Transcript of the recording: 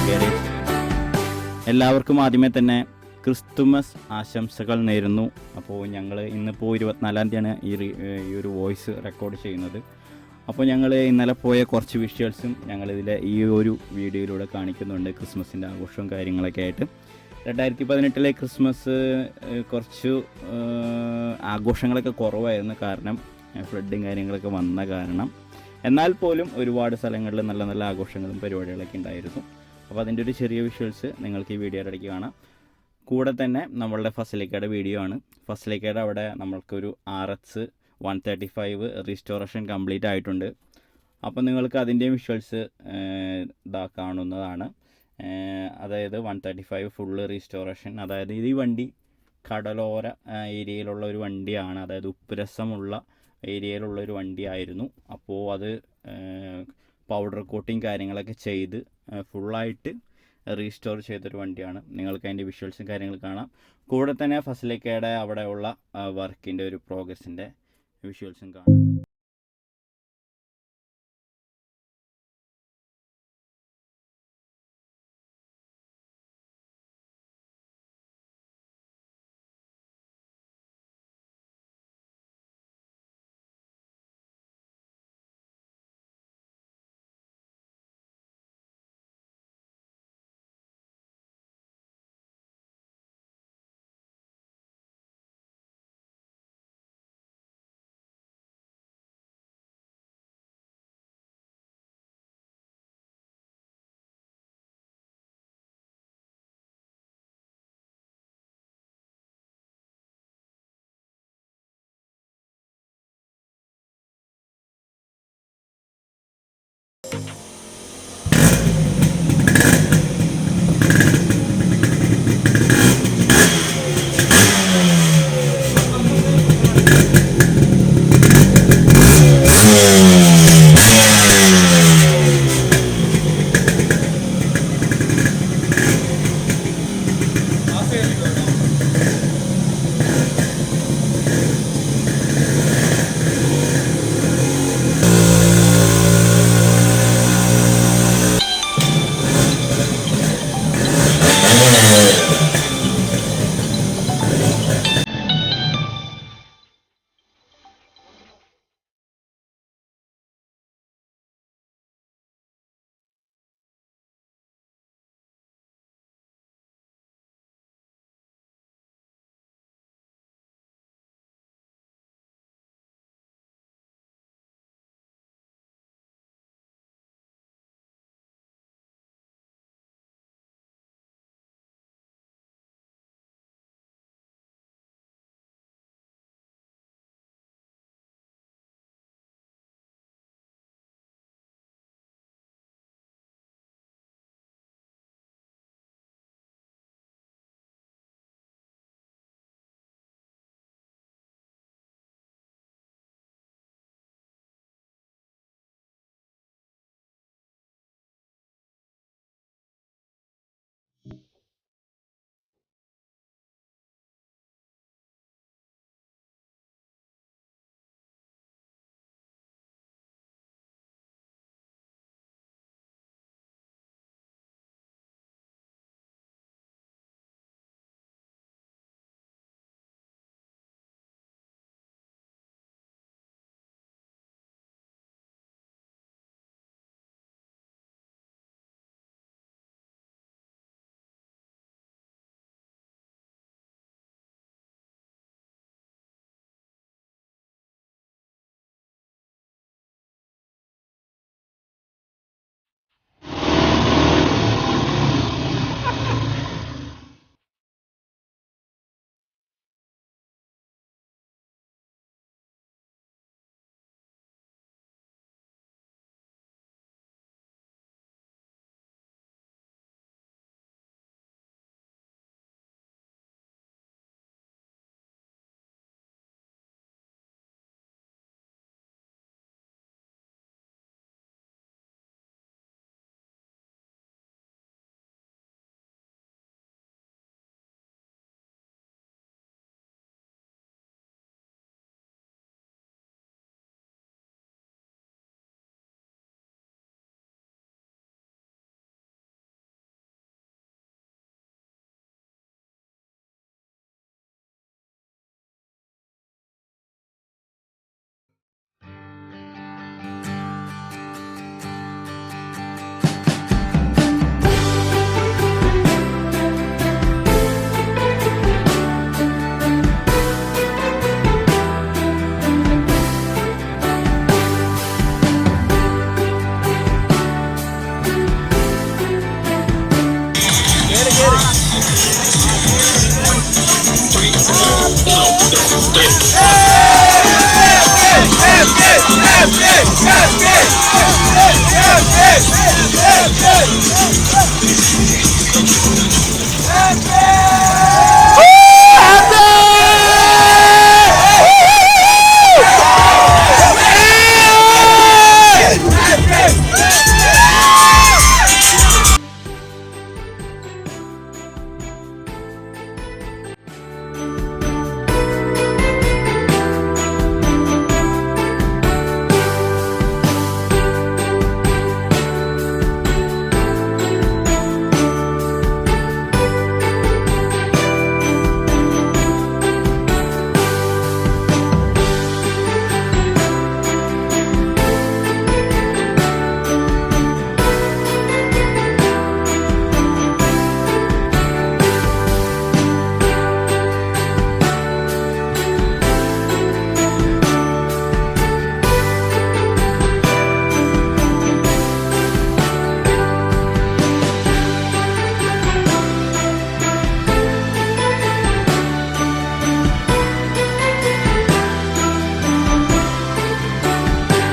Garage. എല്ലാവർക്കും ആദ്യമേ തന്നെ ക്രിസ്തുമസ് ആശംസകൾ നേരുന്നു. അപ്പോൾ ഞങ്ങൾ ഇന്നിപ്പോൾ 24-ാം തീയതിയാണ് ഈ ഒരു വോയിസ് റെക്കോർഡ് ചെയ്യുന്നത്. അപ്പോൾ ഞങ്ങൾ ഇന്നലെ പോയ കുറച്ച് വിഷ്വൽസും ഞങ്ങളിതിലെ ഈ ഒരു വീഡിയോയിലൂടെ കാണിക്കുന്നുണ്ട്. ക്രിസ്മസിൻ്റെ ആഘോഷവും കാര്യങ്ങളൊക്കെ ആയിട്ട്. 2018 ക്രിസ്മസ് കുറച്ച് ആഘോഷങ്ങളൊക്കെ കുറവായിരുന്നു, കാരണം ഫ്ലഡും കാര്യങ്ങളൊക്കെ വന്ന കാരണം. എന്നാൽ പോലും ഒരുപാട് സ്ഥലങ്ങളിൽ നല്ല നല്ല ആഘോഷങ്ങളും പരിപാടികളൊക്കെ ഉണ്ടായിരുന്നു. അപ്പോൾ അതിൻ്റെ ഒരു ചെറിയ വിഷ്വൽസ് നിങ്ങൾക്ക് ഈ വീഡിയോയുടെ ഇടയ്ക്ക് കാണാം. കൂടെ തന്നെ നമ്മളുടെ ഫസലിക്കയുടെ വീഡിയോ ആണ്. ഫസലിക്കയുടെ അവിടെ നമ്മൾക്കൊരു RX 135 റീസ്റ്റോറേഷൻ കംപ്ലീറ്റ് ആയിട്ടുണ്ട്. അപ്പോൾ നിങ്ങൾക്ക് അതിൻ്റെയും വിഷ്വൽസ് കാണുന്നതാണ്. അതായത് 135 ഫുള്ള് റീസ്റ്റോറേഷൻ. അതായത് ഈ വണ്ടി കടലോര ഏരിയയിലുള്ള ഒരു വണ്ടിയാണ്, അതായത് ഉപ്പുരസമുള്ള ഏരിയയിലുള്ളൊരു വണ്ടിയായിരുന്നു. അപ്പോൾ അത് പൗഡർ കോട്ടിങ് കാര്യങ്ങളൊക്കെ ചെയ്ത് ഫുള്ളായിട്ട് റീസ്റ്റോർ ചെയ്തൊരു വണ്ടിയാണ്. നിങ്ങൾക്ക് അതിൻ്റെ വിഷ്വൽസും കാര്യങ്ങൾ കാണാം. കൂടെ തന്നെ ഫസലിക്കയുടെ അവിടെയുള്ള വർക്കിൻ്റെ ഒരു പ്രോഗ്രസിൻ്റെ വിഷ്വൽസും കാണാം.